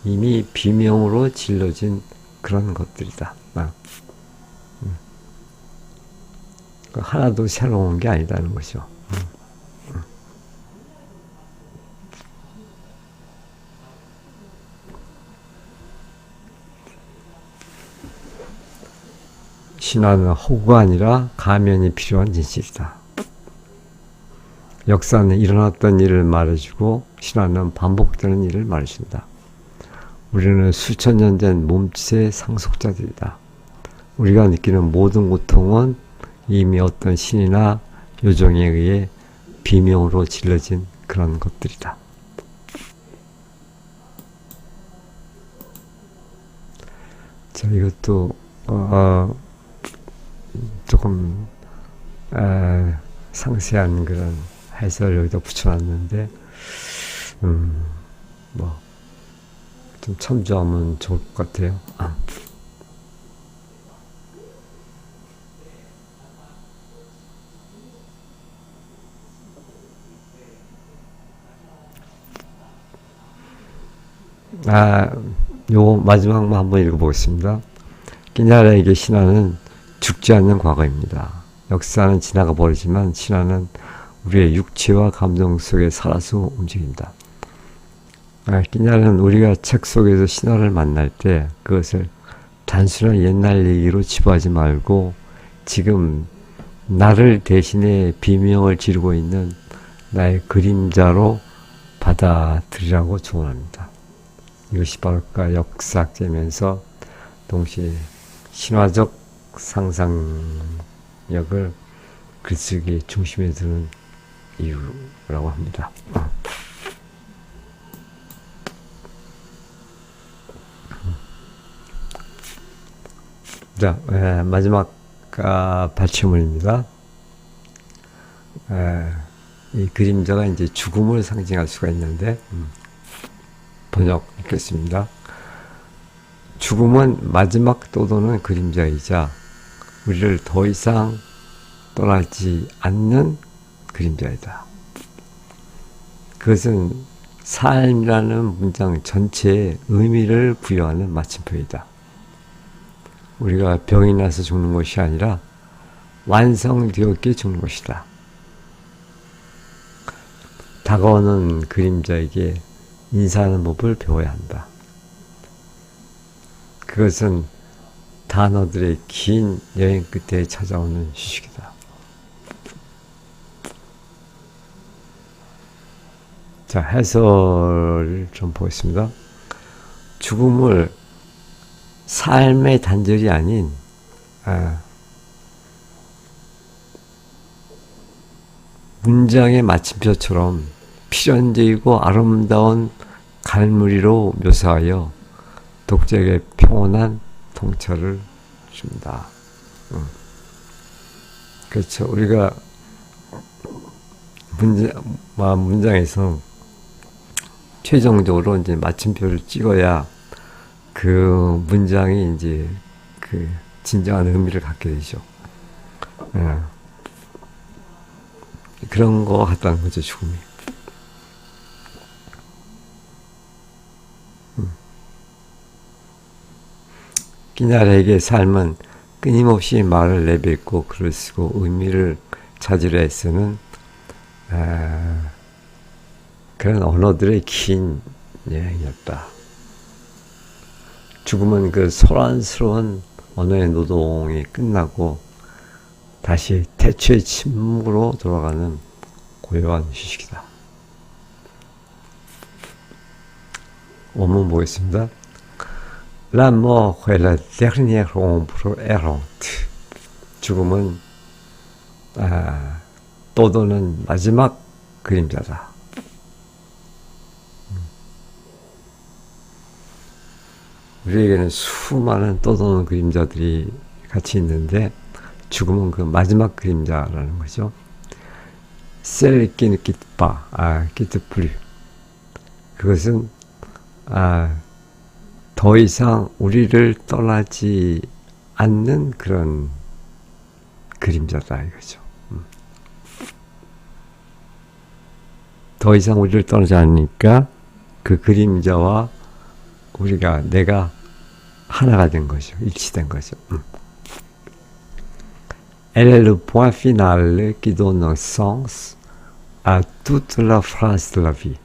이미 비명으로 질러진 그런 것들이다. 하나도 새로운 게 아니다는 거죠. 신화는 허구가 아니라 가면이 필요한 진실이다. 역사는 일어났던 일을 말해주고 신화는 반복되는 일을 말해준다. 우리는 수천 년 된 몸짓의 상속자들이다. 우리가 느끼는 모든 고통은 이미 어떤 신이나 요정에 의해 비명으로 질러진 그런 것들이다. 자, 이것도 조금 상세한 그런 해설을 여기다 붙여놨는데 뭐 좀 참조하면 좋을 것 같아요. 요 마지막만 한번 읽어보겠습니다. 끼냐라에게 신화는 죽지 않는 과거입니다. 역사는 지나가 버리지만 신화는 우리의 육체와 감정 속에 살아서 움직인다. 끼냐는 우리가 책 속에서 신화를 만날 때 그것을 단순한 옛날 얘기로 치부하지 말고 지금 나를 대신해 비명을 지르고 있는 나의 그림자로 받아들이라고 조언합니다. 이것이 바로 역사학자면서 동시에 신화적 상상력을 글쓰기의 중심에 두는 이유라고 합니다. 자, 마지막 발췌문입니다. 이 그림자가 이제 죽음을 상징할 수가 있는데 번역 읽겠습니다. 죽음은 마지막 떠도는 그림자이자 우리를 더 이상 떠나지 않는 그림자이다. 그것은 삶이라는 문장 전체에 의미를 부여하는 마침표이다. 우리가 병이 나서 죽는 것이 아니라 완성되었기에 죽는 것이다. 다가오는 그림자에게 인사하는 법을 배워야 한다. 그것은 단어들의 긴 여행 끝에 찾아오는 휴식이다. 자, 해설을 좀 보겠습니다. 죽음을 삶의 단절이 아닌 문장의 마침표처럼 필연적이고 아름다운 갈무리로 묘사하여 독자에게 평온한 통찰을 줍니다. 그렇죠. 우리가 문장에서 최종적으로 이제 마침표를 찍어야 그 문장이 이제 그 진정한 의미를 갖게 되죠. 그런 거 같다는 거죠, 죽음이. 끼냐르에게 삶은 끊임없이 말을 내뱉고 글을 쓰고 의미를 찾으려 애쓰는 그런 언어들의 긴 여행이었다. 죽음은 그 소란스러운 언어의 노동이 끝나고 다시 태초의 침묵으로 돌아가는 고요한 휴식이다. 원문 보겠습니다. La mort est la dernière ombre errante. 죽음은 떠도는 마지막 그림자다. 우리에게는 수많은 떠도는 그림자들이 같이 있는데 죽음은 그 마지막 그림자라는 거죠. Celle qui ne quitte pas, quitte plus. 그것은 더 이상 우리를 떠나지 않는 그런 그림자다 이거죠. 더 이상 우리를 떠나지 않으니까 그 그림자와 내가 하나가 된 거죠. 일치된 거죠. Elle est le point final qui donne sens à toute la phrase de la vie.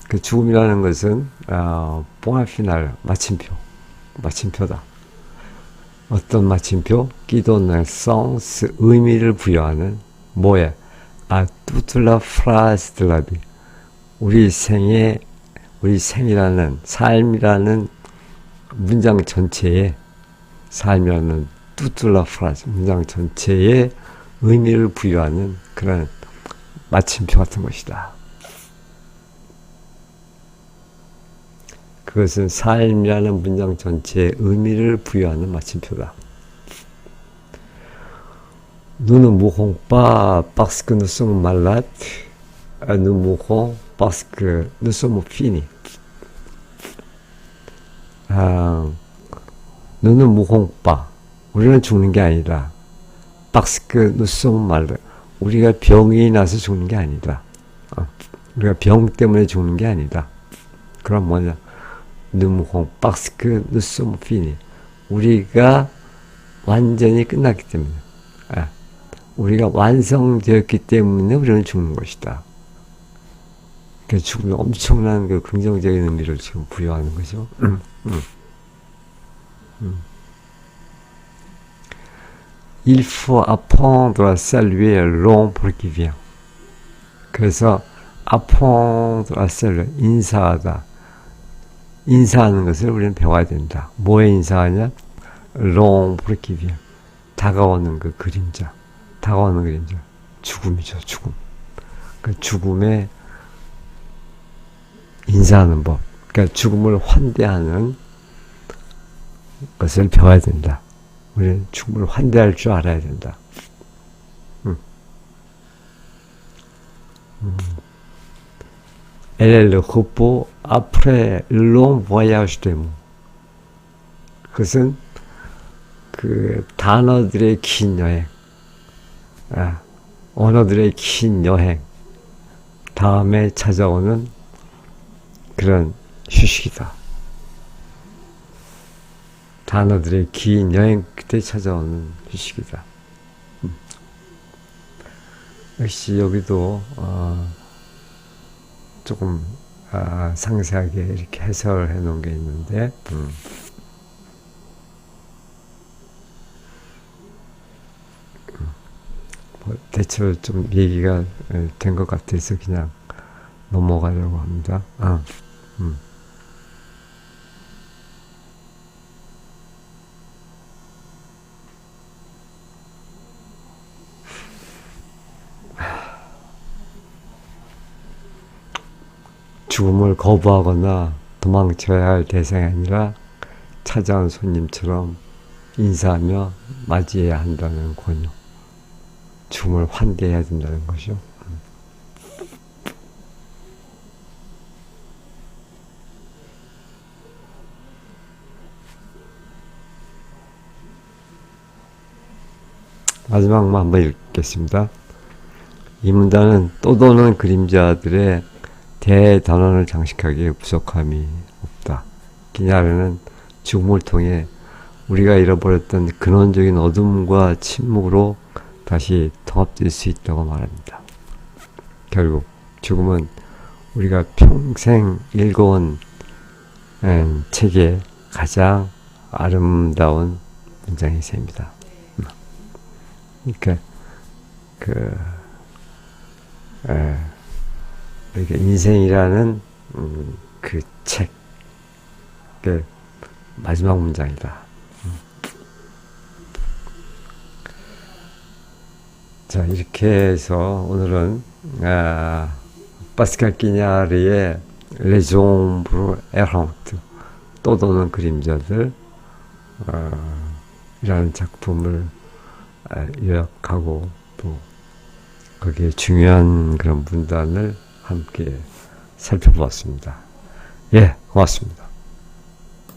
그 죽음이라는 것은 point final, 마침표다. 어떤 마침표? qui donne sens, 의미를 부여하는 뭐에? à toute la phrase de la vie. 우리 생이라는 삶이라는 문장 전체에 삶이라는 toute la phrase 문장 전체에 의미를 부여하는 그런 마침표 같은 것이다. 그것은 삶이라는 문장 전체에 의미를 부여하는 마침표다. Nous ne mourrons pas parce que nous sommes malades, nous mourrons parce que nous sommes finis. Nous ne mourrons pas. 우리는 죽는 게 아니다. parce que nous sommes malades. 우리가 병이 나서 죽는 게 아니다. 우리가 병 때문에 죽는 게 아니다. 그럼 뭐냐? Nous mourrons parce que nous sommes finis. 우리가 완전히 끝났기 때문에. 우리가 완성되었기 때문에 우리는 죽는 것이다. 그 죽음이 엄청난 그 긍정적인 의미를 지금 부여하는 거죠. Il faut apprendre à saluer l'ombre qui vient. 그래서 apprendre à saluer, 인사하는 것을 우리는 배워야 된다. 뭐에 인사하냐? l'ombre qui vient. 다가오는 그 그림자. 죽음이죠, 죽음. 그 죽음에 인사하는 법. 그러니까 죽음을 환대하는 것을 배워야 된다. 우리는 죽음을 환대할 줄 알아야 된다. Elle est le repos après le long voyage d'amour. 그것은 그 단어들의 긴 여행, 언어들의 긴 여행 다음에 찾아오는 그런 휴식이다. 단어들의 긴 여행 끝에 찾아오는 휴식이다. 역시 여기도 조금 상세하게 이렇게 해설해 놓은 게 있는데 대체로 좀 얘기가 된 것 같아서 그냥 넘어가려고 합니다. 죽음을 거부하거나 도망쳐야 할 대상이 아니라 찾아온 손님처럼 인사하며 맞이해야 한다는 권유. 죽음을 환대해야 된다는 것이죠. 마지막만 한번 읽겠습니다. 이 문단은 떠도는 그림자들의 대단원을 장식하기에 부족함이 없다. 끼냐르는 죽음을 통해 우리가 잃어버렸던 근원적인 어둠과 침묵으로 다시 통합될 수 있다고 말합니다. 결국 죽음은 우리가 평생 읽어온 책의 가장 아름다운 문장의 셈입니다. 그러니까 이렇게 인생이라는 그 책의 마지막 문장이다. 자, 이렇게 해서 오늘은 파스칼 끼냐르의 Les Ombres Errantes, 떠도는 그림자들 이라는 작품을 요약하고 또 거기에 중요한 그런 문단을 함께 살펴보았습니다. 예, 고맙습니다.